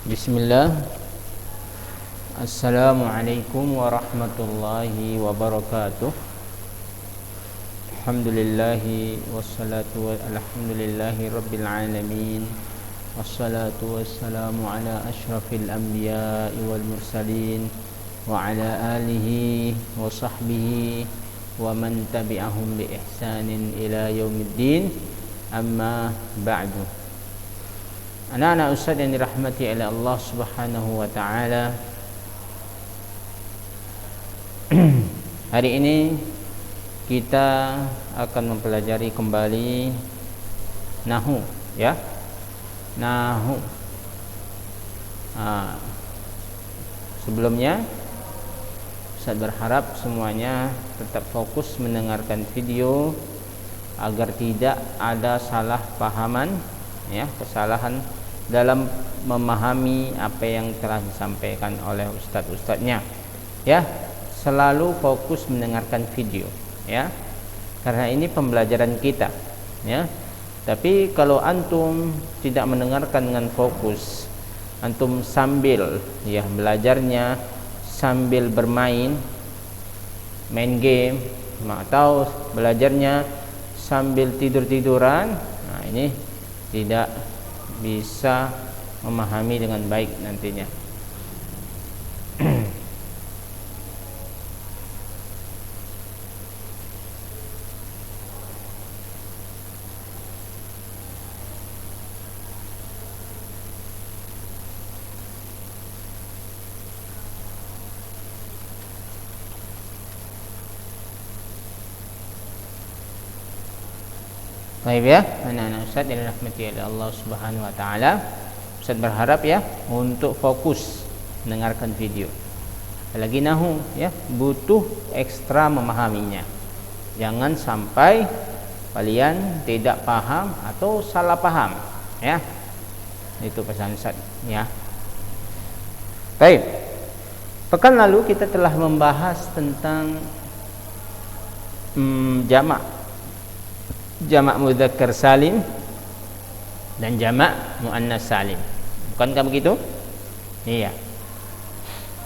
Bismillah. Assalamualaikum warahmatullahi wabarakatuh. Alhamdulillahi wassalatu alhamdulillahi rabbil alamin. Wassalatu wassalamu ala asyrafil anbiya'i wal mursalin wa ala alihi wa sahbihi wa man tabi'ahum bi ihsanin ila yaumiddin. Amma ba'du. Anak-anak ustaz yang dirahmati oleh Allah Subhanahu wa taala. Hari ini kita akan mempelajari kembali nahwu, ya. Nahwu. Sebelumnya Ustaz berharap semuanya tetap fokus mendengarkan video agar tidak ada salah pahaman, ya, kesalahan dalam memahami apa yang telah disampaikan oleh ustaz-ustaznya, ya. Selalu fokus mendengarkan video, ya, karena ini pembelajaran kita, ya. Tapi kalau antum tidak mendengarkan dengan fokus, antum sambil, ya, belajarnya sambil bermain, main game, atau belajarnya sambil tidur-tiduran, nah ini tidak bisa memahami dengan baik nantinya. Baik, ya, anak-anak Ustaz yang dirahmati oleh Allah Subhanahu wa taala. Ustaz berharap, ya, untuk fokus mendengarkan video. Lagi nahwu, ya, butuh ekstra memahaminya. Jangan sampai kalian tidak paham atau salah paham, ya. Itu pesan Ustaz, ya. Baik. Pekan lalu kita telah membahas tentang jamak mudzakkar salim dan jamak muannas salim. Bukankah begitu? Iya.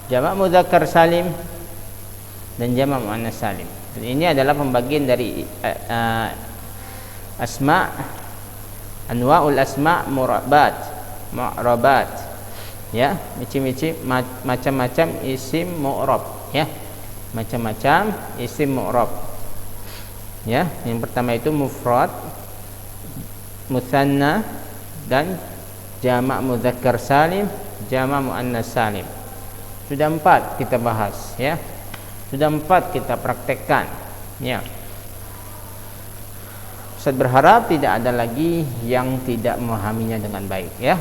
Jamak mudzakkar salim dan jamak muannas salim. Dan ini adalah pembagian dari asma, anwaul asma mu'rabat. Ya, macam-macam isim mu'rab, ya. Macam-macam isim mu'rab. Ya, yang pertama itu mufrad, mutsanna, dan jamak mudzakkar salim, jamak muannas salim. Sudah 4 kita bahas, ya. Sudah 4 kita praktekkan, ya. Ustaz berharap tidak ada lagi yang tidak memahaminya dengan baik, ya.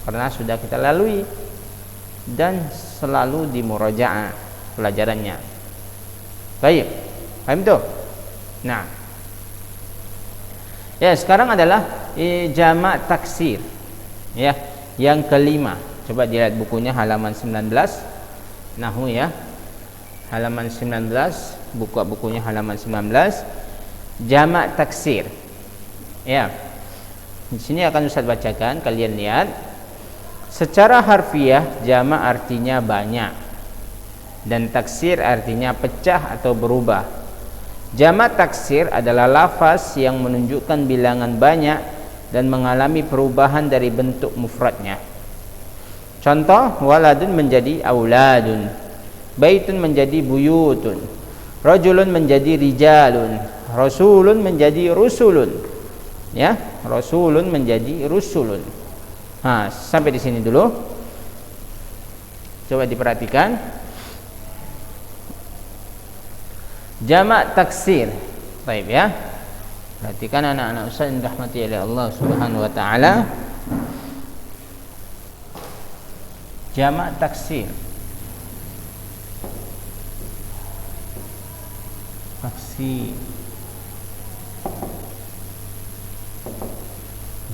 Karena sudah kita lalui dan selalu dimurajaah pelajarannya. Baik, paham tu? Nah, ya, sekarang adalah jamak taksir, ya, yang kelima. Coba dilihat bukunya halaman 19 nahwu, ya, halaman 19, bukunya halaman 19, jamak taksir, ya. Di sini akan Ustaz bacakan, kalian lihat. Secara harfiah jamak artinya banyak dan taksir artinya pecah atau berubah. Jamak taksir adalah lafaz yang menunjukkan bilangan banyak dan mengalami perubahan dari bentuk mufradnya. Contoh, waladun menjadi auladun, baitun menjadi buyutun, rajulun menjadi rijalun, rasulun menjadi rusulun, ya, rasulun menjadi rusulun. Sampai di sini dulu. Coba diperhatikan. Jamak taksir. Baik, ya. Perhatikan anak-anak Ustaz yang dirahmati oleh Allah Subhanahu wa taala. Jamak taksir. Taksir.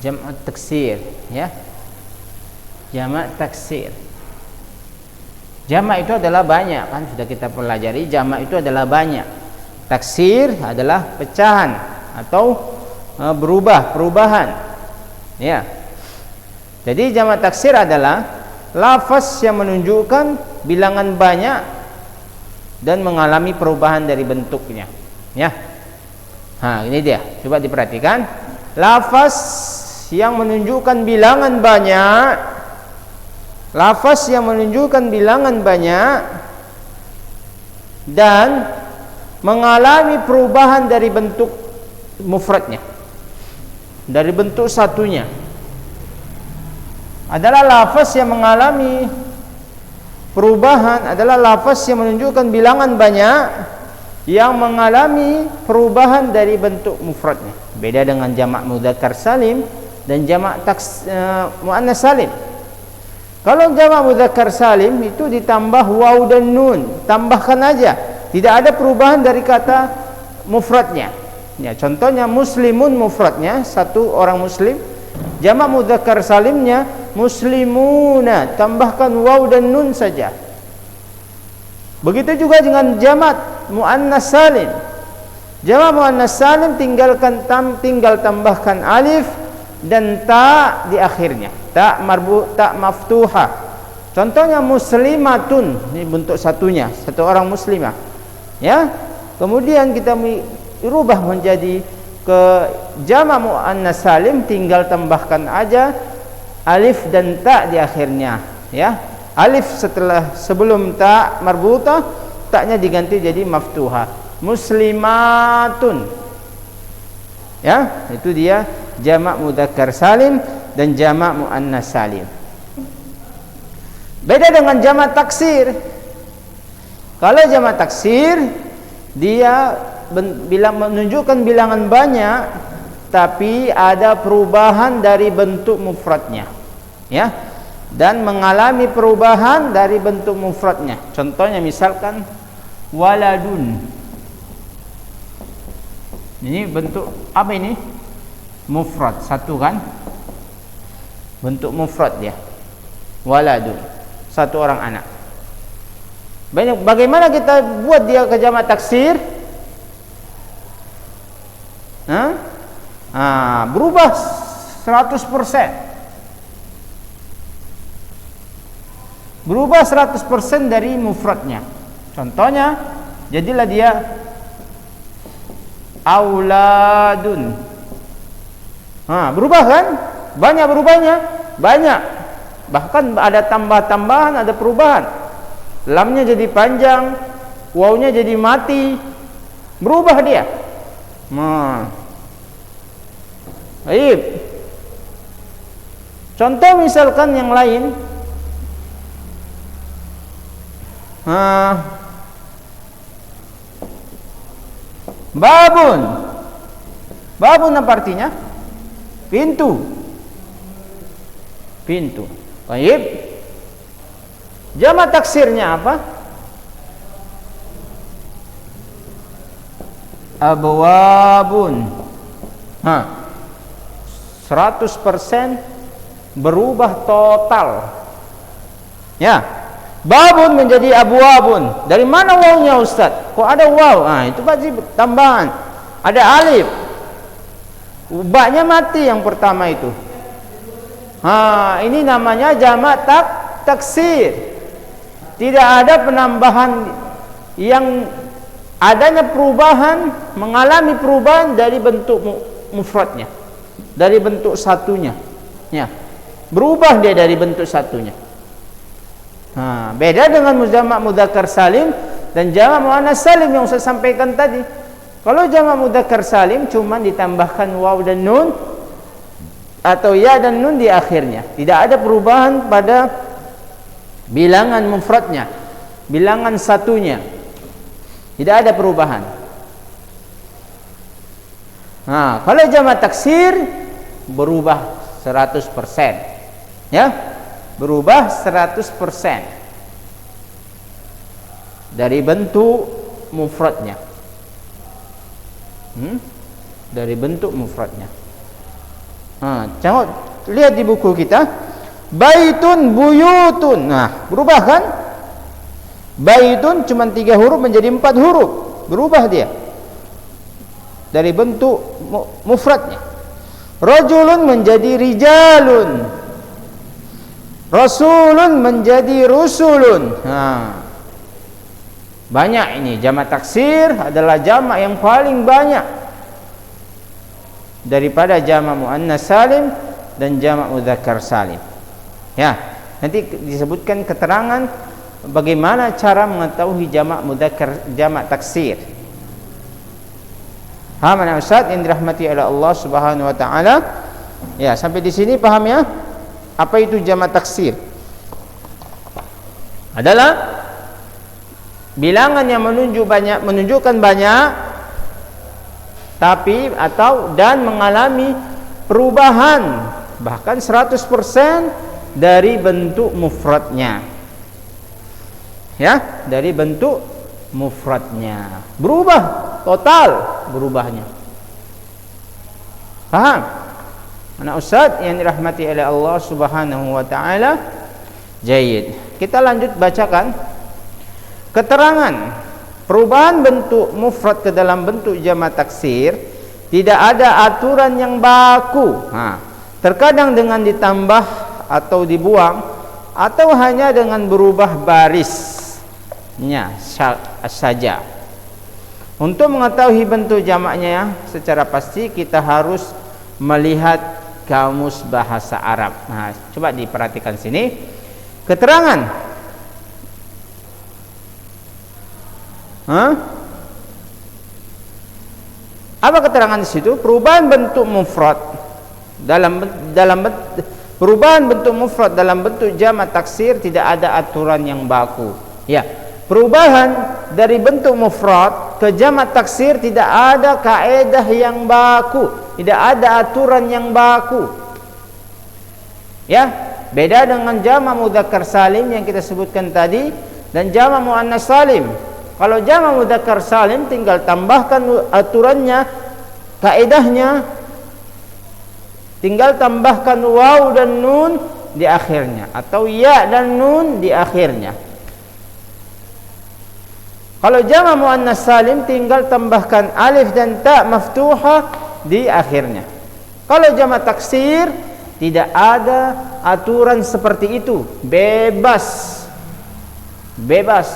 Jamak taksir, ya. Jamak taksir. Jamak itu adalah banyak, kan sudah kita pelajari. Jamak itu adalah banyak. Taksir adalah pecahan atau perubahan. Ya. Jadi jamak taksir adalah lafaz yang menunjukkan bilangan banyak dan mengalami perubahan dari bentuknya. Ya. Ini dia. Coba diperhatikan. Lafaz yang menunjukkan bilangan banyak, lafaz yang menunjukkan bilangan banyak dan mengalami perubahan dari bentuk mufradnya, dari bentuk satunya, adalah lafaz yang mengalami perubahan, adalah lafaz yang menunjukkan bilangan banyak yang mengalami perubahan dari bentuk mufradnya. Beda dengan jamak mudzakkar salim dan jamak muannas salim. Kalau jamak mudzakkar salim itu ditambah waw dan nun, tambahkan aja, tidak ada perubahan dari kata mufradnya. Ya, contohnya muslimun mufradnya satu orang muslim, jamak mudzakkar salimnya muslimuna, tambahkan waw dan nun saja. Begitu juga dengan jamak muannas salim. Jamak muannas salim tinggal tambahkan alif dan ta di akhirnya, ta maftuhah. Contohnya muslimatun, ini bentuk satunya, satu orang muslimah. Ya. Kemudian kita rubah menjadi ke jamak muannas salim, tinggal tambahkan aja alif dan ta di akhirnya, ya. Alif sebelum ta marbutah, taknya diganti jadi maftuhah. Muslimatun. Ya, itu dia jamak mudzakkar salim dan jamak muannas salim. Beda dengan jamak taksir. Kalau jamak taksir dia menunjukkan bilangan banyak tapi ada perubahan dari bentuk mufradnya. Ya. Dan mengalami perubahan dari bentuk mufradnya. Contohnya misalkan waladun. Ini bentuk apa ini? Mufrad, satu kan? Bentuk mufrad dia. Waladun, satu orang anak. Bagaimana kita buat dia ke jamak taksir? Berubah 100%. Berubah 100% dari mufradnya. Contohnya, jadilah dia auladun. Berubah kan? Banyak berubahnya, banyak. Bahkan ada tambah-tambahan, ada perubahan. Lamnya jadi panjang, wawnya jadi mati. Berubah dia. Baik. Contoh misalkan yang lain. Babun. Babun apa artinya? Pintu. Pintu. Baik. Jamak taksirnya apa? Abwabun. 100% berubah total. Ya. Babun menjadi abwabun. Dari mana wawnya Ustaz? Kok ada waw? Itu pasti tambahan. Ada alif. Ba-nya mati yang pertama itu. Ini namanya jamak taksir. Tidak ada penambahan, yang adanya perubahan, mengalami perubahan dari bentuk mufradnya, dari bentuk satunya. Ya. Berubah dia dari bentuk satunya. Beda dengan jamak mudzakkar salim dan jamak muannas salim yang saya sampaikan tadi. Kalau jamak mudzakkar salim cuma ditambahkan waw dan nun atau ya dan nun di akhirnya. Tidak ada perubahan pada bilangan mufradnya, bilangan satunya. Tidak ada perubahan. Kalau jamak taksir berubah 100%. Ya. Berubah 100% dari bentuk mufradnya. Dari bentuk mufradnya. Coba lihat di buku kita, baitun buyutun. Berubah kan? Baitun cuma 3 huruf menjadi 4 huruf. Berubah dia dari bentuk mufradnya. Rajulun menjadi rijalun, rasulun menjadi rusulun. Banyak ini. Jamak taksir adalah jamak yang paling banyak daripada jamak muannas salim dan jamak mudzakkar salim. Ya, nanti disebutkan keterangan bagaimana cara mengetahui jamak mudzakkar, jamak taksir. Paham ya Ustaz yang dirahmati oleh Allah Subhanahu wa taala? Ya, sampai di sini paham ya? Apa itu jamak taksir? Adalah bilangan yang menunjukkan banyak tapi atau dan mengalami perubahan bahkan 100% dari bentuk mufradnya. Ya, dari bentuk mufradnya berubah total, berubahnya. Paham? Anak Ustaz yang dirahmati oleh Allah Subhanahu wa taala. Jayyid. Kita lanjut bacakan keterangan perubahan bentuk mufrad ke dalam bentuk jamak taksir. Tidak ada aturan yang baku. Terkadang dengan ditambah atau dibuang, atau hanya dengan berubah barisnya saja. Untuk mengetahui bentuk jamaknya secara pasti kita harus melihat kamus bahasa Arab. Coba diperhatikan sini. Keterangan apa keterangan di situ? Perubahan bentuk mufrad perubahan bentuk mufrad dalam bentuk jamak taksir tidak ada aturan yang baku. Ya, perubahan dari bentuk mufrad ke jamak taksir tidak ada kaedah yang baku, tidak ada aturan yang baku. Ya, beda dengan jamak mudzakkar salim yang kita sebutkan tadi dan jamak muannas salim. Kalau jamak mudzakkar salim tinggal tambahkan aturannya, kaedahnya, tinggal tambahkan waw dan nun di akhirnya atau ya dan nun di akhirnya. Kalau jamak muannas salim tinggal tambahkan alif dan ta maftuhah di akhirnya. Kalau jamak taksir tidak ada aturan seperti itu, bebas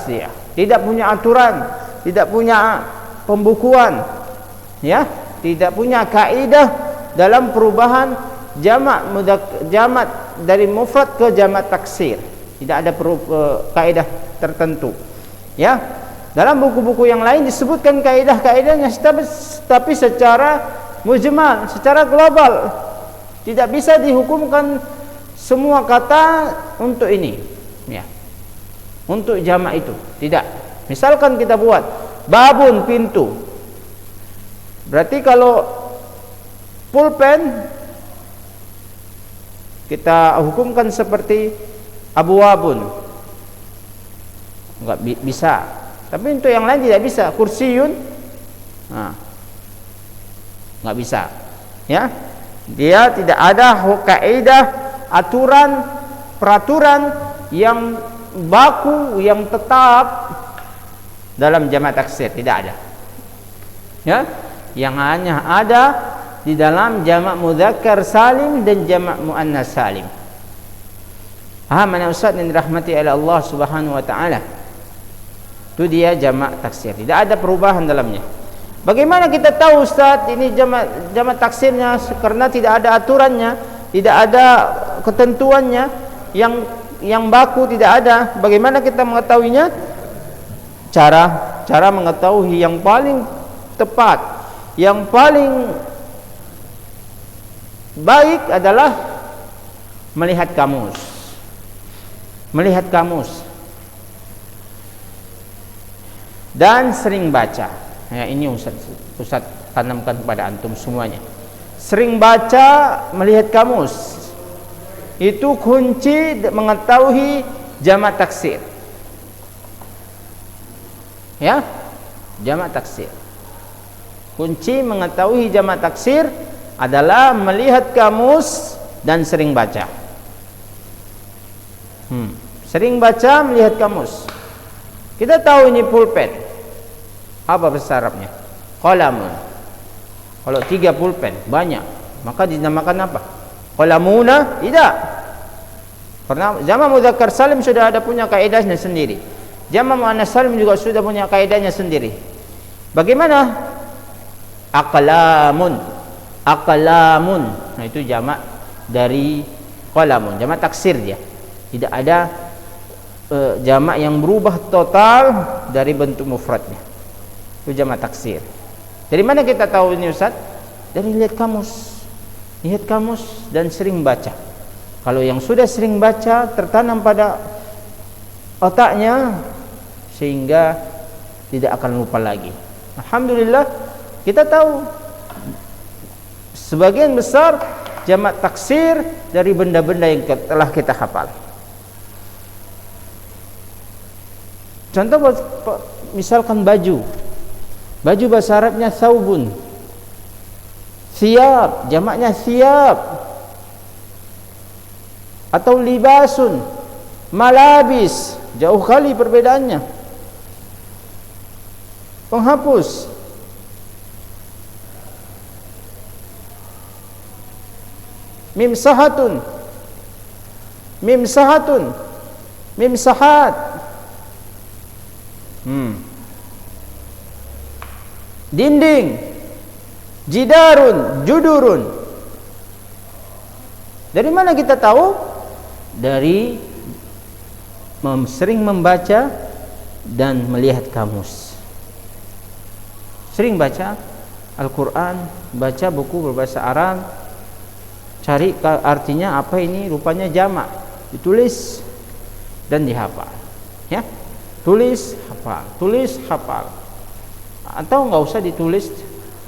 ya, tidak punya aturan, tidak punya pembukuan, ya, tidak punya kaidah dalam perubahan jamak dari mufrad ke jamak taksir. Tidak ada kaidah tertentu, ya. Dalam buku-buku yang lain disebutkan kaidah-kaidahnya, tapi secara mujmal, secara global. Tidak bisa dihukumkan semua kata untuk ini, ya. Untuk jamak itu tidak. Misalkan kita buat babun, pintu. Berarti kalau pulpen kita hukumkan seperti abwabun, enggak bisa. Tapi untuk yang lain tidak bisa. Kursiyun, enggak bisa, ya. Dia tidak ada kaidah, aturan, peraturan yang baku, yang tetap dalam jamak taksir, tidak ada, ya. Yang hanya ada di dalam jamak mudzakkar salim dan jamak muannas salim. Mana Ustaz yang dirahmati oleh Allah Subhanahu wa taala? Itu dia jamak taksir, tidak ada perubahan dalamnya. Bagaimana kita tahu Ustaz ini jamak taksirnya? Karena tidak ada aturannya, tidak ada ketentuannya yang baku, tidak ada. Bagaimana kita mengetahuinya? Cara mengetahui yang paling tepat, yang paling baik adalah melihat kamus. Melihat kamus dan sering baca. Ya, ini Ustaz tanamkan kepada antum semuanya. Sering baca, melihat kamus. Itu kunci mengetahui jamak taksir. Ya, jamak taksir. Kunci mengetahui jamak taksir adalah melihat kamus dan sering baca. Sering baca, melihat kamus. Kita tahu ini pulpen. Apa bahasa Arabnya? Qalamun. Kalau 3 pulpen banyak, maka dinamakan apa? Qalamuna? Tidak. Karena jamak mudzakkar salim sudah ada punya kaidahnya sendiri. Jamak muannas salim juga sudah punya kaidahnya sendiri. Bagaimana? Aqlamun. Aqlamun. Nah, itu jamak dari qalamun, jamak taksir dia. Tidak ada jamak yang berubah total dari bentuk mufradnya. Itu jamak taksir. Dari mana kita tahu ini, Ustaz? Dari lihat kamus. Lihat kamus dan sering baca. Kalau yang sudah sering baca tertanam pada otaknya sehingga tidak akan lupa lagi. Alhamdulillah kita tahu sebagian besar jamak taksir dari benda-benda yang telah kita hafal. Contoh misalkan baju. Baju bahasa Arabnya thawbun. Thiyab, jamaknya thiyab. Atau libasun, malabis, jauh kali perbedaannya. Penghapus. Mimsahatun, mimsahatun, mimsahat. Dinding, jidarun, judurun. Dari mana kita tahu? Dari sering membaca dan melihat kamus. Sering baca Al-Quran, baca buku berbahasa Arab, cari artinya apa ini, rupanya jamak, ditulis dan dihafal. Ya, tulis, hafal, tulis, hafal. Atau nggak usah ditulis,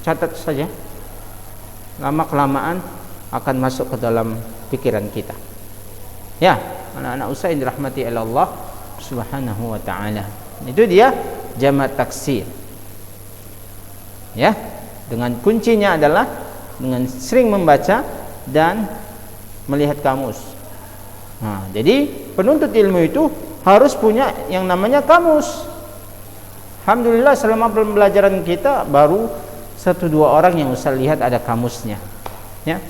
catat saja. Lama kelamaan akan masuk ke dalam pikiran kita. Ya, anak-anak usaha yang dirahmati oleh Allah Subhanahu wa taala. Itu dia jamak taksir. Ya, dengan kuncinya adalah dengan sering membaca dan melihat kamus. Nah, jadi penuntut ilmu itu harus punya yang namanya kamus. Alhamdulillah selama pembelajaran kita baru 1-2 orang yang Ustaz lihat ada kamusnya. Ya.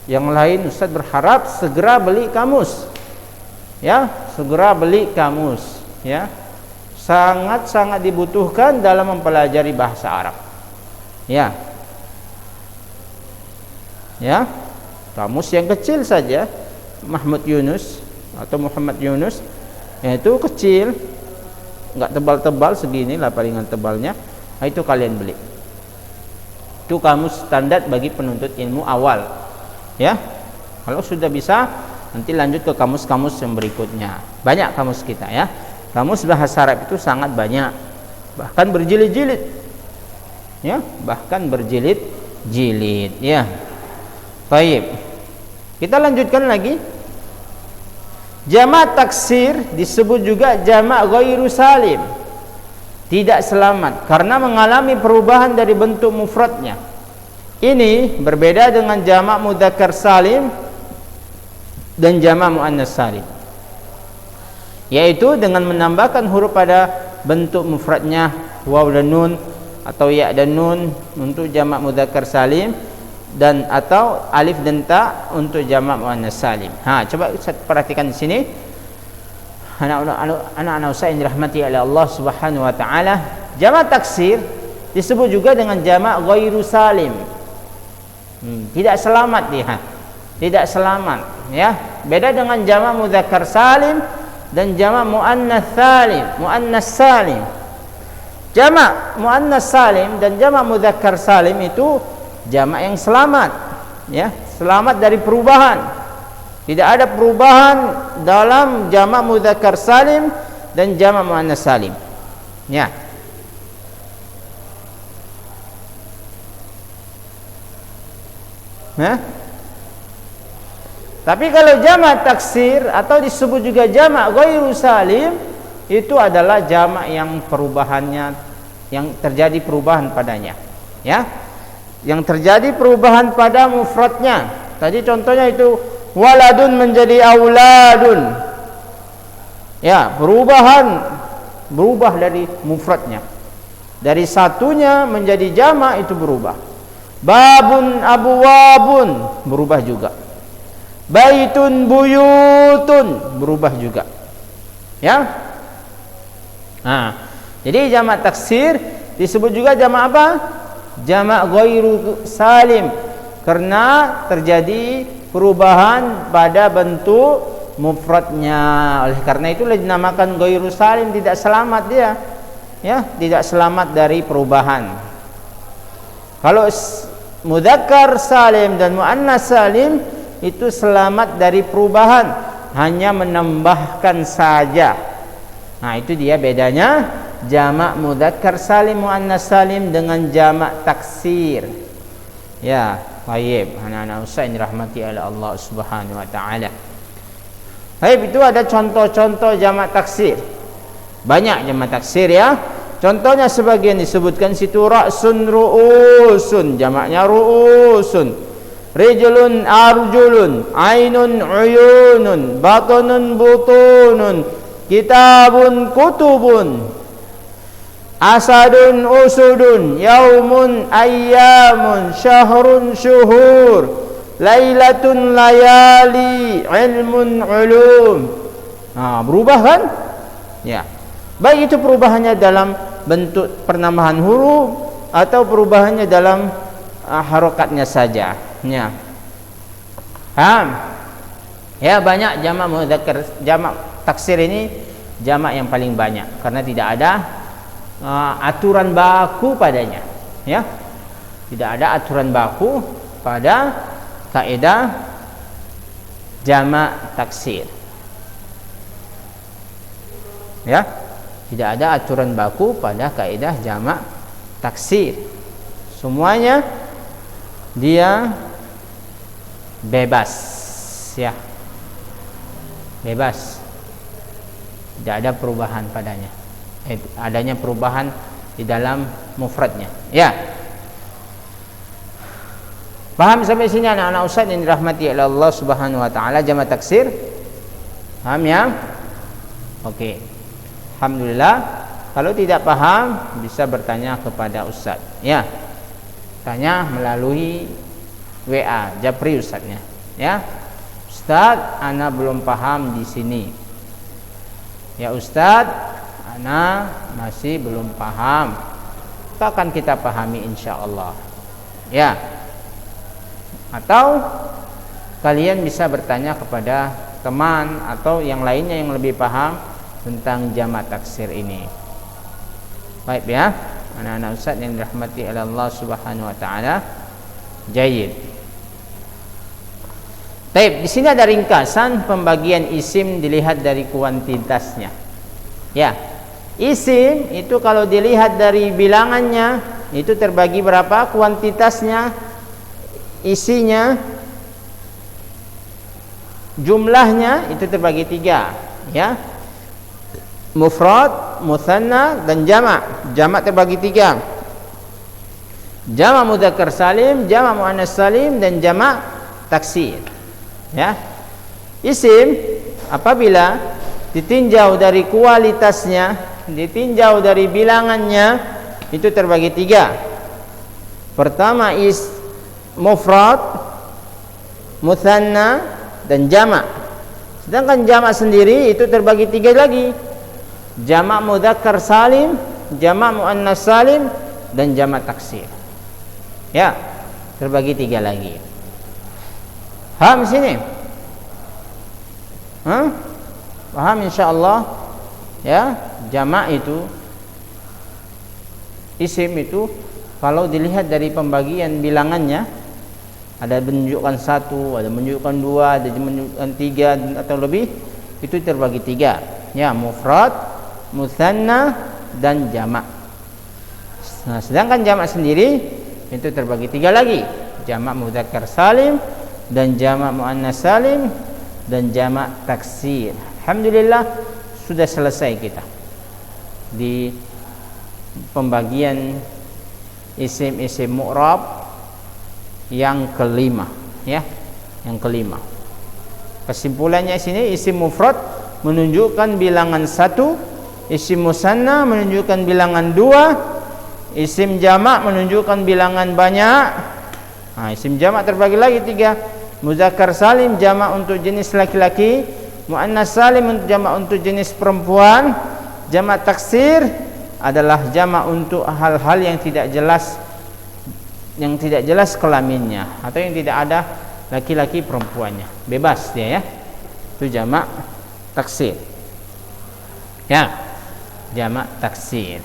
Yang lain Ustaz berharap segera beli kamus. Ya, segera beli kamus, ya. Sangat-sangat dibutuhkan dalam mempelajari bahasa Arab. Ya. Ya. Kamus yang kecil saja, Mahmud Yunus atau Muhammad Yunus, yaitu kecil, enggak tebal-tebal segini lah palingan tebalnya. Nah, itu kalian beli. Itu kamus standar bagi penuntut ilmu awal. Ya. Kalau sudah bisa, nanti lanjut ke kamus-kamus yang berikutnya. Banyak kamus kita, ya. Kamus bahasa Arab itu sangat banyak. Bahkan berjilid-jilid. Ya, bahkan berjilid-jilid, ya. Baik. Kita lanjutkan lagi. Jamak taksir disebut juga jamak ghairu salim. Tidak selamat karena mengalami perubahan dari bentuk mufradnya. Ini berbeda dengan jamak mudzakkar salim dan jamak muannas salim. Yaitu dengan menambahkan huruf pada bentuk mufradnya waw dan nun atau ya dan nun untuk jamak mudzakkar salim dan atau alif dan ta untuk jamak muannas salim. Coba perhatikan di sini. Anak-anak usaha yang dirahmati oleh Allah Subhanahu wa taala, jamak taksir disebut juga dengan jamak ghairu salim. Tidak selamat dia. Tidak selamat, ya. Beda dengan jamak mudzakkar salim dan jamak muannas salim, muannas salim. Jamak muannas salim dan jamak mudzakkar salim itu jamak yang selamat, ya, selamat dari perubahan. Tidak ada perubahan dalam jamak mudzakkar salim dan jamak muannas salim. Ya. Tapi kalau jamak taksir atau disebut juga jamak ghairu salim, itu adalah jamak yang perubahannya, yang terjadi perubahan padanya, ya. Yang terjadi perubahan pada mufradnya. Tadi contohnya itu waladun menjadi auladun. Ya, berubah dari mufradnya. Dari satunya menjadi jamak itu berubah. Babun abwabun berubah juga. Baitun buyutun berubah juga. Ya. Nah, jadi jamak taksir disebut juga jamak apa? Jamak ghairu salim, karena terjadi perubahan pada bentuk mufradnya. Oleh karena itu dinamakan ghairu salim, tidak selamat dia. Ya, tidak selamat dari perubahan. Kalau mudzakkar salim dan muannas salim itu selamat dari perubahan, hanya menambahkan saja. Nah, itu dia bedanya jamak mudzakkar salim muannas salim dengan jamak taksir. Ya, baik, anak-anak Ustaz yang dirahmati oleh Allah Subhanahu wa taala. Baik, itu ada contoh-contoh jamak taksir. Banyak jamak taksir ya. Contohnya sebagian disebutkan situ, ra'sun ru'usun, jamaknya ru'usun. Rijlun arjulun, ainun uyunun, batunun butunun, kitabun kutubun, asadun usudun, yaumun ayyamun, syahrun syuhur, lailatun layali, ilmun ulum. Nah, berubah kan? Ya. Baik itu perubahannya dalam bentuk penambahan huruf atau perubahannya dalam harokatnya saja. Ya. Paham? Ya, banyak jamak mudzakkar, jamak taksir ini jamak yang paling banyak karena tidak ada aturan baku padanya. Ya. Tidak ada aturan baku pada kaidah jamak taksir. Ya, tidak ada aturan baku pada kaidah jamak taksir. Semuanya dia bebas, ya, bebas. Tidak ada perubahan padanya. Adanya perubahan di dalam mufradnya. Ya. Paham sampai sini anak-anak Ustaz yang dirahmati oleh Allah Subhanahu wa taala jamak taksir? Paham ya? Oke. Alhamdulillah. Kalau tidak paham bisa bertanya kepada Ustaz. Ya. Tanya melalui WA Japri Ustaznya. Ya. Ustaz, ana belum paham di sini. Ya Ustaz, ana masih belum paham. Akan kita pahami insyaallah. Ya. Atau kalian bisa bertanya kepada teman atau yang lainnya yang lebih paham tentang jamak taksir ini. Baik ya, anak-anak Ustaz yang dirahmati oleh Allah Subhanahu wa taala. Jayyid. Baik, di sini ada ringkasan pembagian isim dilihat dari kuantitasnya. Ya. Isim itu kalau dilihat dari bilangannya itu terbagi berapa? Kuantitasnya, isinya, jumlahnya itu terbagi 3, ya. Mufrad, mutsanna dan jamak. Jamak terbagi 3. Jamak mudzakkar salim, jamak muannas salim dan jamak taksir. Ya. Isim apabila ditinjau dari kualitasnya, ditinjau dari bilangannya itu terbagi 3. Pertama mufrad, mutsanna dan jamak. Sedangkan jamak sendiri itu terbagi 3 lagi. Jamak mudzakkar salim, jamak muannas salim dan jamak taksir. Ya, terbagi 3 lagi. Paham sini? Paham insyaallah? Ya, jamak itu isim itu kalau dilihat dari pembagian bilangannya ada menunjukkan 1, ada menunjukkan 2, ada menunjukkan 3 atau lebih, itu terbagi 3. Ya, mufrad, mutsanna dan jamak. Nah, sedangkan jamak sendiri itu terbagi 3 lagi. Jamak mudzakkar salim dan jamak muannas salim dan jamak taksir. Alhamdulillah sudah selesai kita di pembagian isim-isim mu'rab yang kelima, ya, yang kelima. Kesimpulannya sini isim mufrad menunjukkan bilangan 1, isim musanna menunjukkan bilangan 2, isim jamak menunjukkan bilangan banyak, Isim jamak terbagi lagi 3. Muzakkar salim jamak untuk jenis laki-laki, muannas salim untuk jamak untuk jenis perempuan. Jamak taksir adalah jamak untuk hal-hal yang tidak jelas kelaminnya atau yang tidak ada laki-laki perempuannya, bebas dia ya. Itu jamak taksir. Ya, jamak taksir.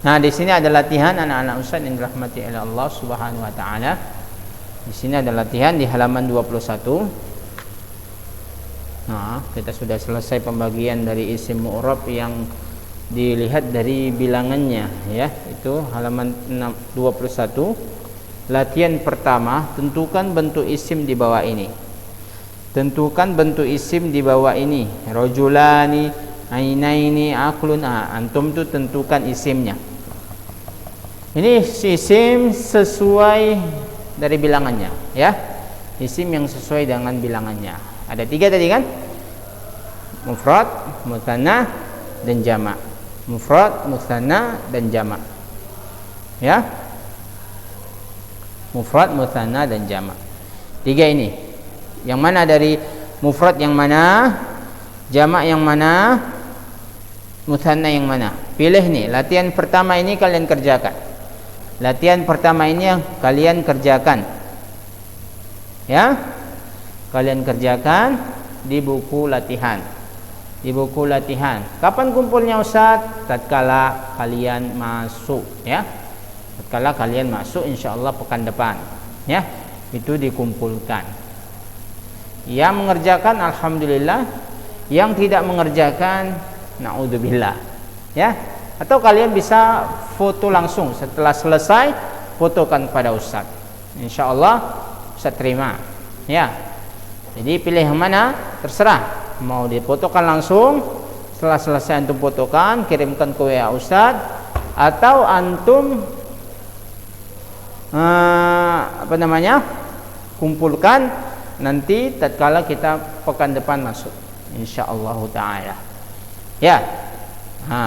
Nah, di sini ada latihan anak-anak Ustaz yang dirahmati oleh Allah Subhanahu wa taala. Di sini ada latihan di halaman 21. Nah, kita sudah selesai pembagian dari isim mu'rab yang dilihat dari bilangannya ya. Itu halaman 21. Latihan pertama, tentukan bentuk isim di bawah ini. Tentukan bentuk isim di bawah ini. Rajulani, ainaini, aklun. Antum tuh tentukan isimnya. Ini isim sesuai dari bilangannya ya. Isim yang sesuai dengan bilangannya. Ada 3 tadi kan? Mufrad, mutsanna, dan jamak. Mufrad, mutsanna, dan jamak. Ya. Mufrad, mutsanna, dan jamak. 3 ini. Yang mana dari mufrad yang mana? Jamak yang mana? Mutsanna yang mana? Pilih nih. Latihan pertama ini kalian kerjakan. Latihan pertama ini yang kalian kerjakan. Ya. Kalian kerjakan di buku latihan. Di buku latihan. Kapan kumpulnya Ustaz? Tatkala kalian masuk ya. Tatkala kalian masuk insyaallah pekan depan. Ya. Itu dikumpulkan. Yang mengerjakan alhamdulillah, yang tidak mengerjakan naudzubillah. Ya. Atau kalian bisa foto langsung setelah selesai, fotokan kepada Ustaz. Insyaallah Ustaz terima. Ya. Jadi pilih yang mana terserah. Mau difotokan langsung, setelah selesai antum fotokan, kirimkan ke WA Ustaz, atau antum kumpulkan nanti tatkala kita pekan depan masuk insyaallah taala. Ya.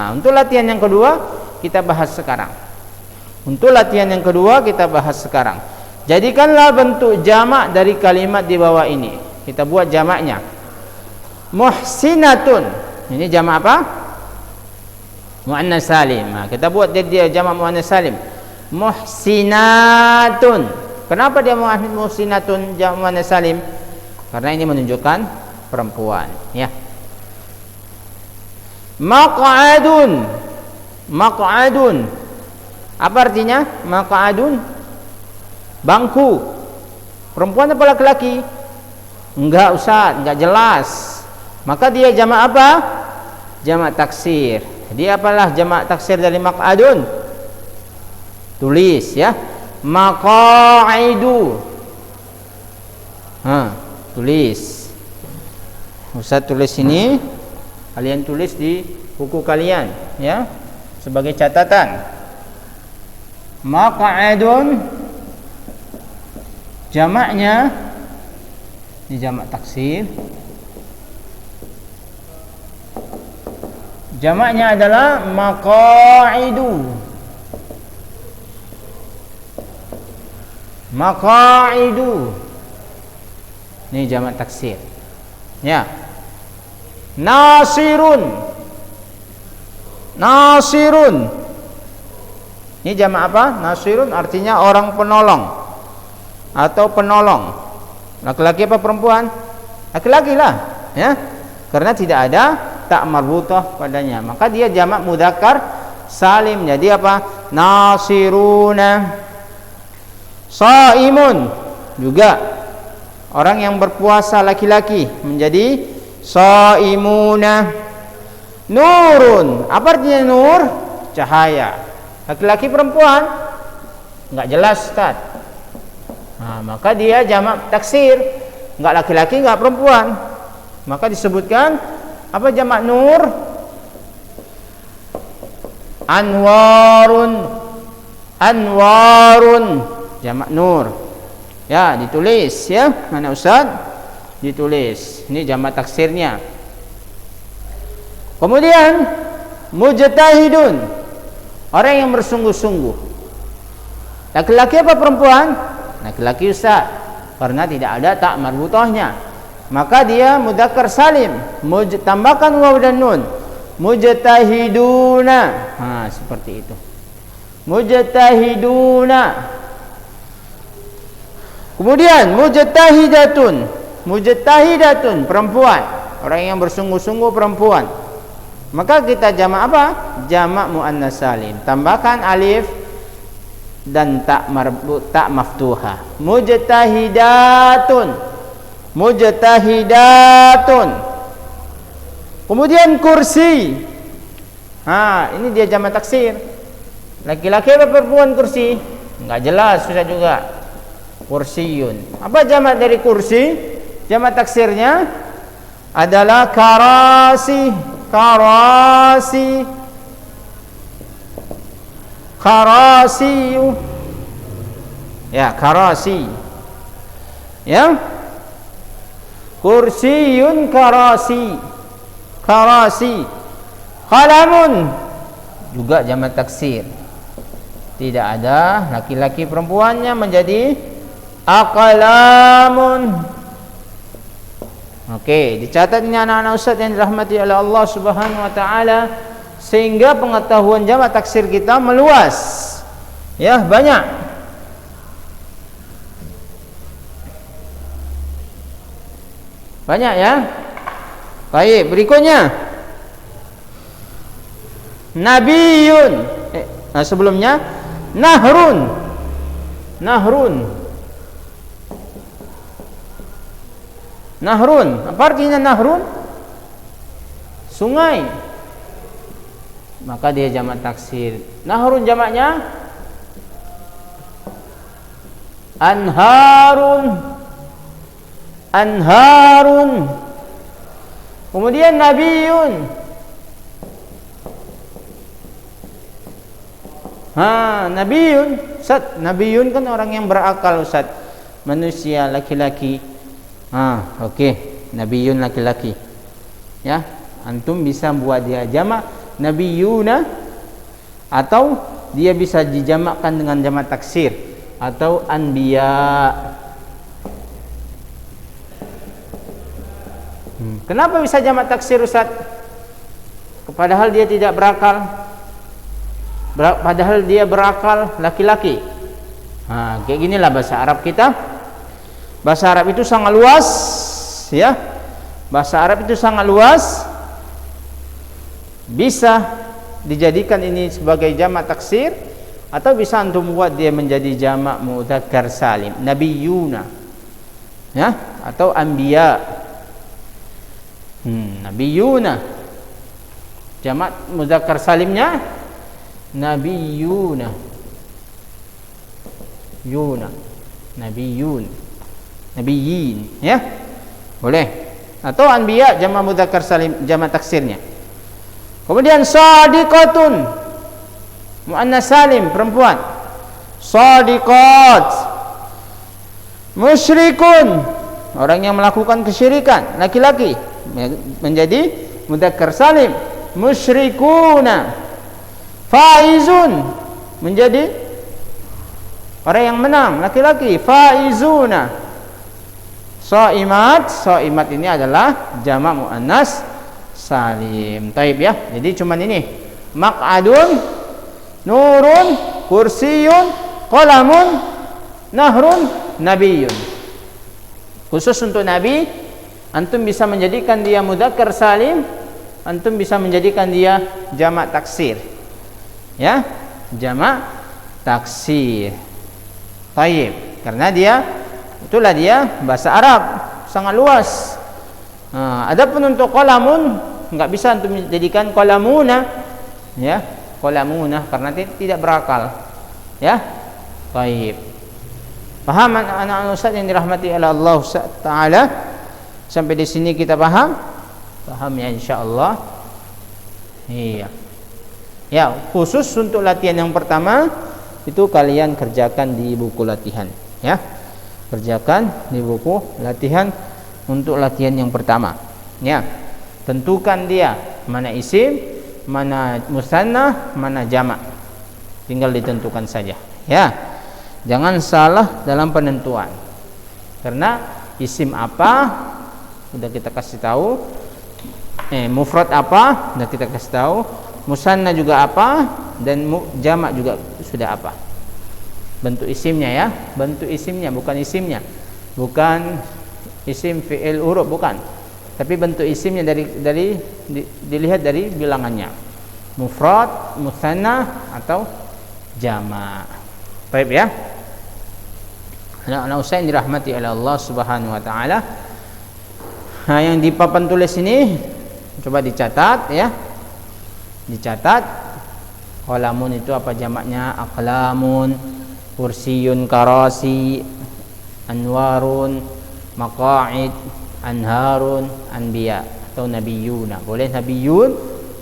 Untuk latihan yang kedua kita bahas sekarang. Untuk latihan yang kedua kita bahas sekarang. Jadikanlah bentuk jamak dari kalimat di bawah ini. Kita buat jamaknya. Muhsinatun. Ini jamak apa? Muannas salim. Kita buat dia jamak muannas salim. Muhsinatun. Kenapa dia muhsinatun jamak muannas salim? Karena ini menunjukkan perempuan, ya. Maq'adun. Maq'adun. Apa artinya? Maq'adun. Bangku. Perempuan apa laki-laki? Enggak Ustaz, enggak jelas. Maka dia jamak apa? Jamak taksir. Jadi apalah jamak taksir dari maq'adun? Tulis ya. Maqa'idu. Tulis. Ustaz tulis ini. Kalian tulis di buku kalian ya, sebagai catatan. Maq'adun jamaknya di jamak taksir. Jamaknya adalah maqa'idu. Maqa'idu. Ini jamak taksir. Ya. Nasirun. Nasirun. Ini jamak apa? Nasirun artinya orang penolong atau penolong. Laki-laki apa perempuan? Laki-laki lah, ya. Karena tidak ada tak marbutah padanya. Maka dia jamak mudzakkar salim. Jadi apa? Nasiruna. Shaimun juga orang yang berpuasa laki-laki menjadi shaimuna. Nurun. Apa artinya nur? Cahaya. Laki-laki perempuan? Enggak jelas, Ustaz. Maka dia jamak taksir. Enggak laki-laki, enggak perempuan. Maka disebutkan apa jamak nur? Anwarun. Anwarun. Jamak nur. Ya, ditulis ya. Mana Ustaz? Ditulis. Ini jamak taksirnya. Kemudian mujtahidun, orang yang bersungguh-sungguh. Laki-laki apa perempuan? Laki-laki Ustaz, karena tidak ada tak marbutahnya, maka dia mudzakkar salim. Tambahkan waw dan nun. Mujtahiduna. Seperti itu. Mujtahiduna. Kemudian mujtahidatun. Mujtahidatun perempuan, orang yang bersungguh-sungguh perempuan. Maka kita jamak apa? Jamak muannas salim. Tambahkan alif dan tak marbut, tak maftuha. Mujtahidatun. Mujtahidatun. Kemudian kursi. Ini dia jamak taksir. Laki-laki apa perempuan kursi? Enggak jelas, susah juga. Kursiyun. Apa jamak dari kursi? Jamak taksirnya adalah karasi. Karasi. Karasiyu. Ya, karasi. Ya. Kursiyun karasi. Karasi. Qalamun juga jamak taksir. Tidak ada laki-laki perempuannya, menjadi aqlamun. Oke, dicatat ini anak-anak ustaz yang dirahmati oleh Allah Subhanahu wa taala, sehingga pengetahuan jamak taksir kita meluas. Ya, banyak. Banyak ya. Baik, berikutnya Nabiyun. Sebelumnya Nahrun. Nahrun. Nahrun. Apa artinya nahrun? Sungai. Maka dia jamak taksir. Nahrun jamaknya anharun. Anharun. Kemudian nabiyun. Nabiyun. Ustaz, nabiyun kan orang yang berakal Ustaz. Manusia laki-laki. Okey. Nabiyun laki-laki. Ya, antum bisa buat dia jamak nabiyuna, atau dia bisa dijamakkan dengan jamak taksir, atau anbiya. Kenapa bisa jamak taksir Ustaz? Padahal dia tidak berakal. Padahal dia berakal laki-laki. Kayak ginilah bahasa Arab kita. Bahasa Arab itu sangat luas, ya. Bahasa Arab itu sangat luas. Bisa dijadikan ini sebagai jamak taksir, atau bisa antum buat dia menjadi jamak mudzakkar salim, nabiyuna, ya, atau anbiya. Nabiyuna. Jamak mudzakkar salimnya nabiyuna. Yuna. Nabiyun. Nabiyin, ya. Boleh. Atau anbiya jamak mudzakkar salim, jamak taksirnya. Kemudian sadiqatun, muannas salim, perempuan. Sadiqat. Musyrikun, orang yang melakukan kesyirikan, laki-laki, menjadi mudzakkar salim. Musyrikuna. Faizun, menjadi orang yang menang, laki-laki. Faizuna. Shaimat. Shaimat ini adalah jamak muannas salim. Taib ya. Jadi cuman ini. Maq'adun, nurun, kursiyun, qalamun, nahrun, nabiyun. Khusus untuk nabi, antum bisa menjadikan dia mudzakkar salim, antum bisa menjadikan dia jamak taksir. Ya, jamak taksir. Taib. Karena dia, itulah dia bahasa Arab sangat luas. Adapun untuk qalamun enggak bisa untuk menjadikan qalamuna, ya, qalamuna, karena tidak berakal. Ya. Baik. Paham anak-anak ustaz yang dirahmati oleh Allah taala? Sampai di sini kita paham? Paham ya insyaallah. Iya. Ya, khusus untuk latihan yang pertama itu kalian kerjakan di buku latihan, ya. Kerjakan di buku latihan untuk latihan yang pertama, ya. Tentukan dia mana isim, mana musanna, mana jamak. Tinggal ditentukan saja, ya. Jangan salah dalam penentuan. Karena isim apa sudah kita kasih tahu, mufrad apa sudah kita kasih tahu, musanna juga apa, dan jamak juga sudah apa. Bentuk isimnya ya, bentuk isimnya bukan isimnya. Bukan isim fi'il huruf, bukan. Tapi bentuk isimnya dilihat dari bilangannya. Mufrad, musanna atau jamak. Baik ya. Anak-anak usaha yang dirahmati oleh Allah Subhanahu wa taala. Nah, yang di papan tulis ini coba dicatat ya. Dicatat. Qalamun itu apa jamaknya? Aqlamun, kursiyun, karasi, anwarun, maqa'id, anharun, anbiya atau nabiyuna. Boleh nabiyun,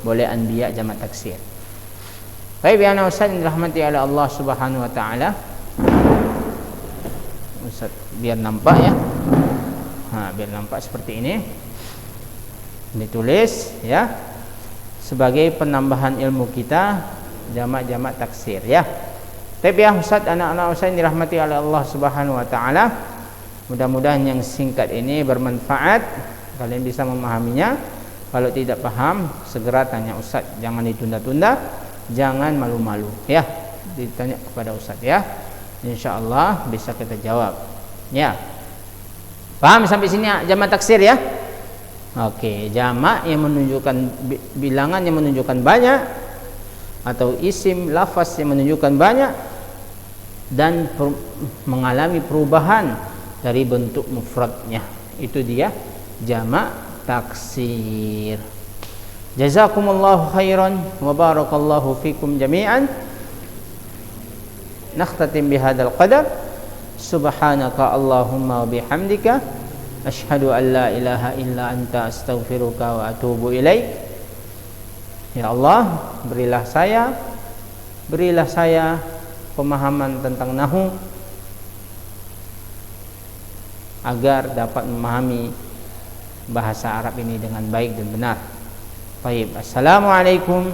boleh anbiya jamak taksir. Baik ya anak ustaz yang dirahmati oleh Allah Subhanahu wa taala. Ustaz biar nampak ya. Biar nampak seperti ini. Ditulis ya. Sebagai penambahan ilmu kita jamak-jamak taksir ya. Tapi ya Ustaz, anak-anak Ustaz yang dirahmati oleh Allah Subhanahu wa taala, mudah-mudahan yang singkat ini bermanfaat, kalian bisa memahaminya. Kalau tidak paham, segera tanya Ustaz, jangan ditunda-tunda, jangan malu-malu ya. Ditanya kepada Ustaz ya. Insyaallah bisa kita jawab. Ya. Paham sampai sini jamak taksir ya? Oke, jamak yang menunjukkan bilangan yang menunjukkan banyak, atau isim lafaz yang menunjukkan banyak dan mengalami perubahan dari bentuk mufradnya. Itu dia jamak taksir. Jazakumullahu khairan wa barakallahu fikum jami'an. Nakhtatim bihadzal qadar. Subhanaka Allahumma wa bihamdika asyhadu an la ilaha illa anta astaghfiruka wa atubu ilaik. Ya Allah, berilah saya pemahaman tentang nahwu agar dapat memahami bahasa Arab ini dengan baik dan benar. Baik, assalamualaikum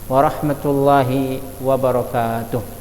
warahmatullahi wabarakatuh.